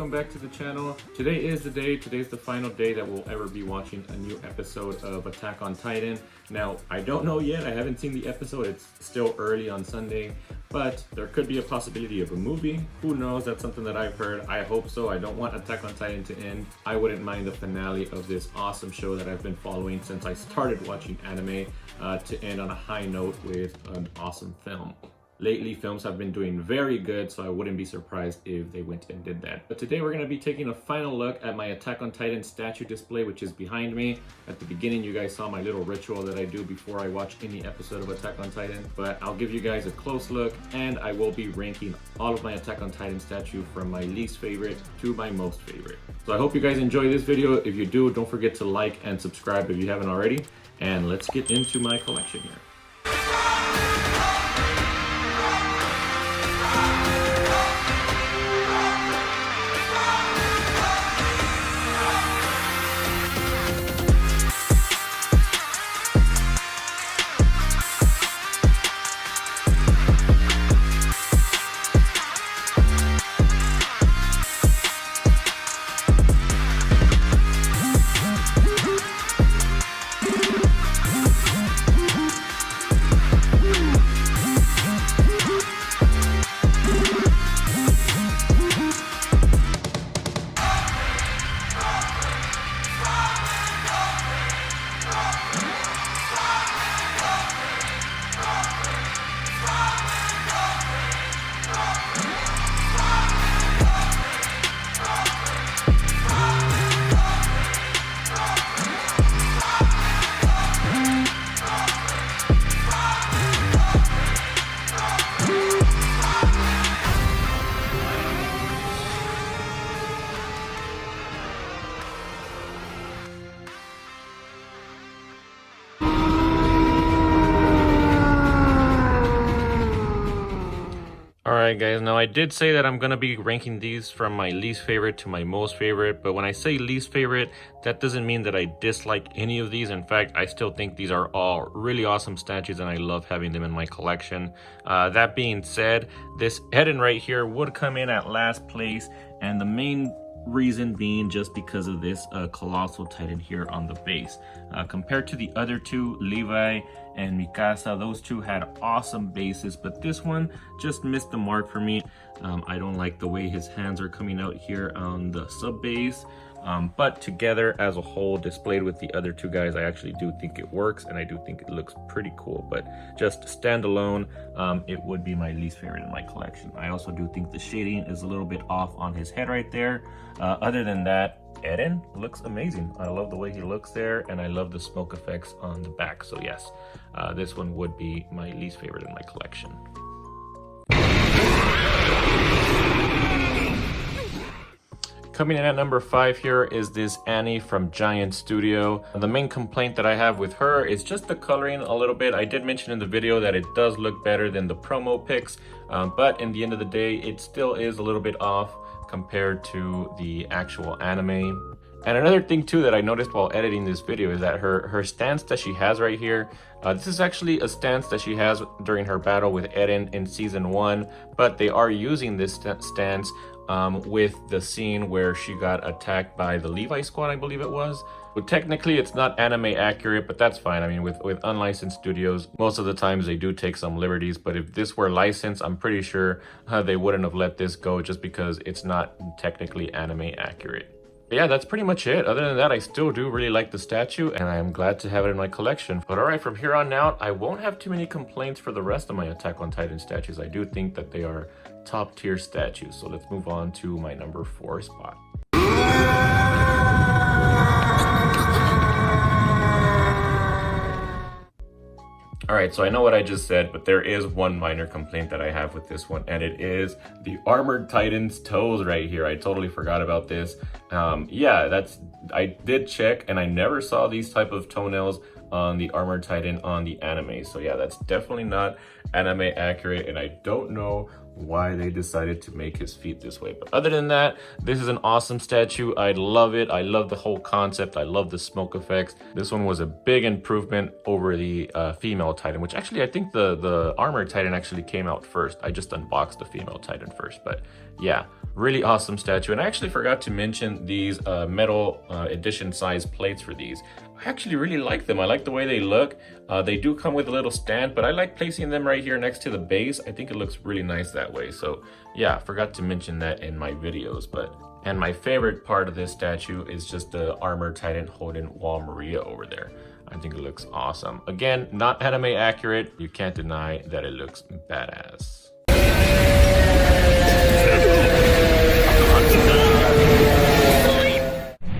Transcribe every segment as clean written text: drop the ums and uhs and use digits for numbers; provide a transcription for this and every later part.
welcome back to the channel. Today is the day, today's the final day that we'll ever be watching a new episode of Attack on Titan. Now, I don't know yet, I haven't seen the episode, it's still early on Sunday, but there could be a possibility of a movie. Who knows, that's something that I've heard. I hope so. I don't want Attack on Titan to end. I wouldn't mind the finale of this awesome show that I've been following since I started watching anime to end on a high note with an awesome film. Lately, films have been doing very good, so I wouldn't be surprised if they went and did that. But today we're going to be taking a final look at my Attack on Titan statue display, which is behind me. At the beginning, you guys saw my little ritual that I do before I watch any episode of Attack on Titan. But I'll give you guys a close look, and I will be ranking all of my Attack on Titan statue from my least favorite to my most favorite. So I hope you guys enjoy this video. If you do, don't forget to like and subscribe if you haven't already. And let's get into my collection here. Alright guys, now I did say that I'm going to be ranking these from my least favorite to my most favorite, but when I say least favorite, that doesn't mean that I dislike any of these. In fact, I still think these are all really awesome statues and I love having them in my collection. That being said, this Eren right here would come in at last place, and the main reason being just because of this colossal titan here on the base. Compared to the other two, Levi and Mikasa, those two had awesome bases, but this one just missed the mark for me. I don't like the way his hands are coming out here on the sub base, but together as a whole, displayed with the other two guys, I actually do think it works and I do think it looks pretty cool. But just standalone, it would be my least favorite in my collection. I also do think the shading is a little bit off on his head right there. Other than that, Eren looks amazing. I love the way he looks there, and I love the smoke effects on the back. So yes, this one would be my least favorite in my collection. Coming in at number 5 here is this Annie from Giant Studio. The main complaint that I have with her is just the coloring a little bit. I did mention in the video that it does look better than the promo pics, but in the end of the day, it still is a little bit off compared to the actual anime. And another thing too that I noticed while editing this video is that her stance that she has right here, this is actually a stance that she has during her battle with Eren in season 1, but they are using this stance with the scene where she got attacked by the Levi squad, I believe it was. But technically it's not anime accurate, but that's fine. I mean, with unlicensed studios, most of the times they do take some liberties, but if this were licensed, I'm pretty sure they wouldn't have let this go just because it's not technically anime accurate. But yeah, that's pretty much it. Other than that, I still do really like the statue and I am glad to have it in my collection. But alright, from here on out, I won't have too many complaints for the rest of my Attack on Titan statues. I do think that they are top tier statues. So let's move on to my number 4 spot. Alright, so I know what I just said, but there is one minor complaint that I have with this one, and it is the Armored Titan's toes right here. I totally forgot about this. Yeah, I did check, and I never saw these type of toenails on the Armored Titan on the anime. So yeah, that's definitely not anime accurate, and I don't know why they decided to make his feet this way. But other than that, this is an awesome statue. I love it. I love the whole concept. I love the smoke effects. This one was a big improvement over the female Titan, which actually I think the Armored Titan actually came out first. I just unboxed the female Titan first, but yeah, Really awesome statue. And I actually forgot to mention these metal edition size plates for these. I actually really like them. I like the way they look. They do come with a little stand, but I like placing them right here next to the base. I think it looks really nice that way. So yeah, forgot to mention that in my videos. And my favorite part of this statue is just the Armor Titan holding Wall Maria over there. I think it looks awesome. Again, not anime accurate. You can't deny that it looks badass.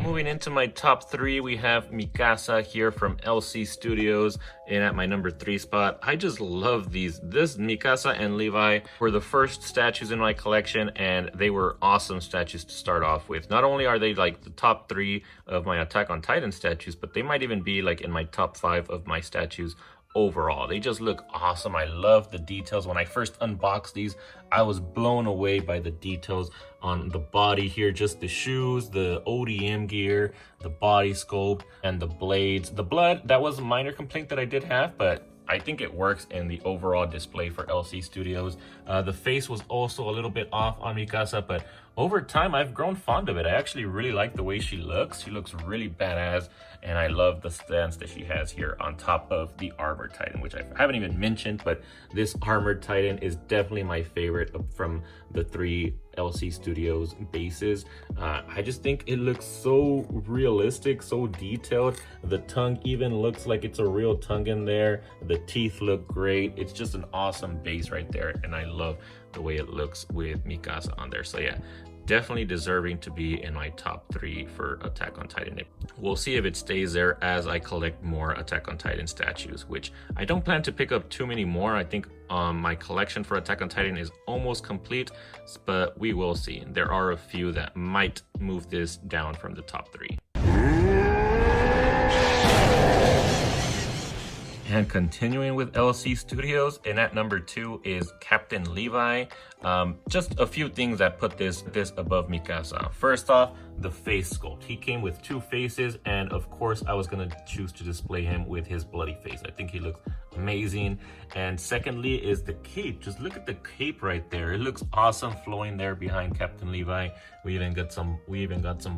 Moving into my top 3, we have Mikasa here from LC Studios and at my number 3 spot. I just love these. This Mikasa and Levi were the first statues in my collection, and they were awesome statues to start off with. Not only are they like the top 3 of my Attack on Titan statues, but they might even be like in my top 5 of my statues overall. They just look awesome. I love the details. When I first unboxed these, I was blown away by the details on the body here, just the shoes, the ODM gear, the body sculpt, and the blades. The blood, that was a minor complaint that I did have, but I think it works in the overall display for LC Studios. The face was also a little bit off on Mikasa, but over time, I've grown fond of it. I actually really like the way she looks. She looks really badass, and I love the stance that she has here on top of the Armor Titan, which I haven't even mentioned, but this Armored Titan is definitely my favorite from the 3 LC Studios bases. I just think it looks so realistic, so detailed. The tongue even looks like it's a real tongue in there. The teeth look great. It's just an awesome base right there, and I love the way it looks with Mikasa on there. So yeah, definitely deserving to be in my top 3 for Attack on Titan. We'll see if it stays there as I collect more Attack on Titan statues, which I don't plan to pick up too many more. I think my collection for Attack on Titan is almost complete, but we will see. There are a few that might move this down from the top 3. And continuing with LC Studios, and at number 2 is Captain Levi. Just a few things that put this above Mikasa. First off, the face sculpt. He came with 2 faces, and of course I was gonna choose to display him with his bloody face. I think he looks amazing. And secondly is the cape. Just look at the cape right there. It looks awesome flowing there behind Captain Levi. We even got some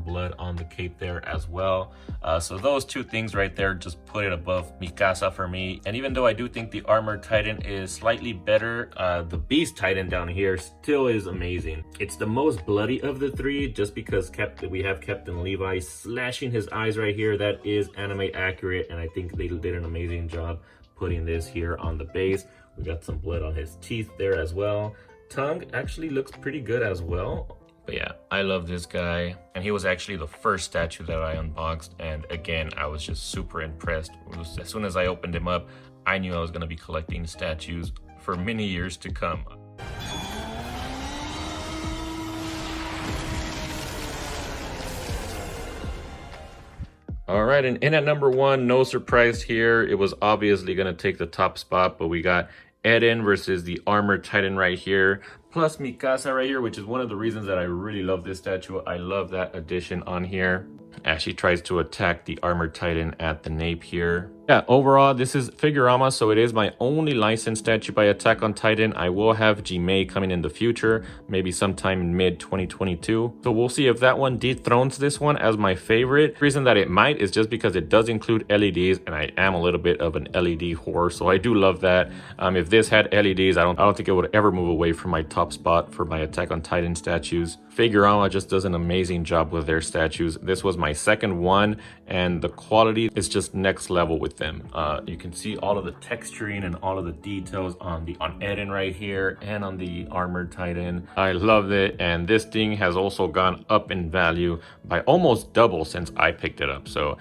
blood on the cape there as well. So those 2 things right there just put it above Mikasa for me. And even though I do think the Armored Titan is slightly better, the Beast Titan down here still is amazing. It's the most bloody of the 3 just because we have Captain Levi slashing his eyes right here. That is anime accurate, and I think they did an amazing job putting this here on the base. We got some blood on his teeth there as well. Tongue actually looks pretty good as well. But yeah, I love this guy. And he was actually the first statue that I unboxed. And again, I was just super impressed. As soon as I opened him up, I knew I was gonna be collecting statues for many years to come. All right, and in at number 1, no surprise here. It was obviously gonna take the top spot, but we got Eren versus the Armored Titan right here, plus Mikasa right here, which is one of the reasons that I really love this statue. I love that addition on here as she tries to attack the Armored Titan at the nape here. Yeah, overall, this is Figurama, so it is my only licensed statue by Attack on Titan. I will have Jimei coming in the future, maybe sometime in mid-2022. So we'll see if that one dethrones this one as my favorite. The reason that it might is just because it does include LEDs, and I am a little bit of an LED whore, so I do love that. If this had LEDs, I don't think it would ever move away from my top spot for my Attack on Titan statues. Figurama just does an amazing job with their statues. This was my second one, and the quality is just next level with them. You can see all of the texturing and all of the details on Eren right here and on the Armored Titan. I love it, and this thing has also gone up in value by almost double since I picked it up. So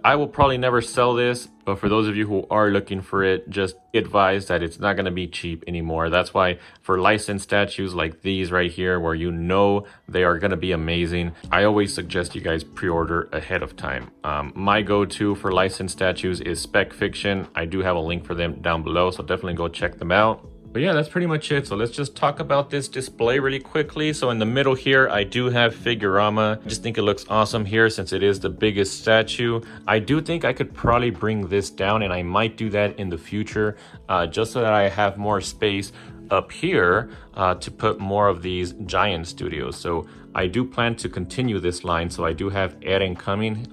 I will probably never sell this, but for those of you who are looking for it, just advise that it's not going to be cheap anymore. That's why for licensed statues like these right here, where you know they are going to be amazing, I always suggest you guys pre-order ahead of time. My go-to for licensed statues is Spec Fiction. I do have a link for them down below, so definitely go check them out. But yeah, that's pretty much it. So let's just talk about this display really quickly. So in the middle here, I do have Figurama. I just think it looks awesome here since it is the biggest statue. I do think I could probably bring this down, and I might do that in the future just so that I have more space up here to put more of these Giant Studios. So I do plan to continue this line. So I do have Eren coming.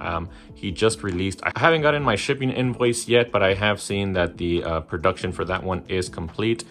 He just released. I haven't gotten my shipping invoice yet, but I have seen that the production for that one is complete.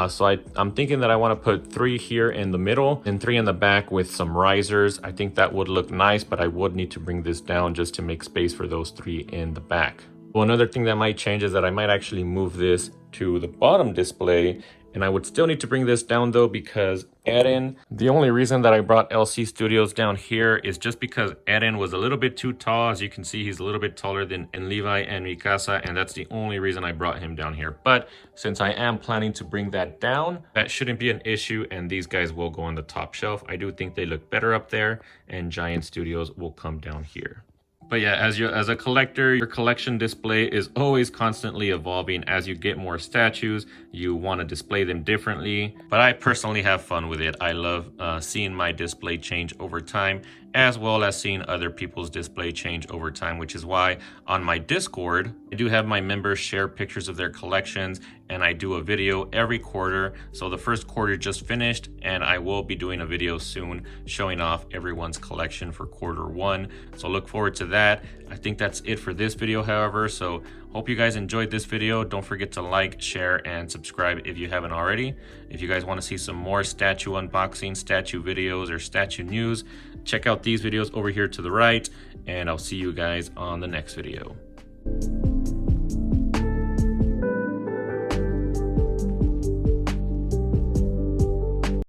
So I'm thinking that I want to put 3 here in the middle and 3 in the back with some risers. I think that would look nice, but I would need to bring this down just to make space for those 3 in the back. Well, another thing that might change is that I might actually move this to the bottom display, and I would still need to bring this down though, because Eren, the only reason that I brought LC Studios down here is just because Eren was a little bit too tall. As you can see, he's a little bit taller than Levi and Mikasa, and that's the only reason I brought him down here. But since I am planning to bring that down, that shouldn't be an issue, and these guys will go on the top shelf. I do think they look better up there, and Giant Studios will come down here. But yeah, as a collector, your collection display is always constantly evolving. As you get more statues, you want to display them differently. But I personally have fun with it. I love seeing my display change over time, as well as seeing other people's display change over time, which is why on my Discord, I do have my members share pictures of their collections, and I do a video every quarter. So the first quarter just finished, and I will be doing a video soon showing off everyone's collection for quarter 1. So look forward to that. I think that's it for this video, however. So hope you guys enjoyed this video. Don't forget to like, share, and subscribe if you haven't already. If you guys want to see some more statue unboxing, statue videos, or statue news, check out these videos over here to the right, and I'll see you guys on the next video.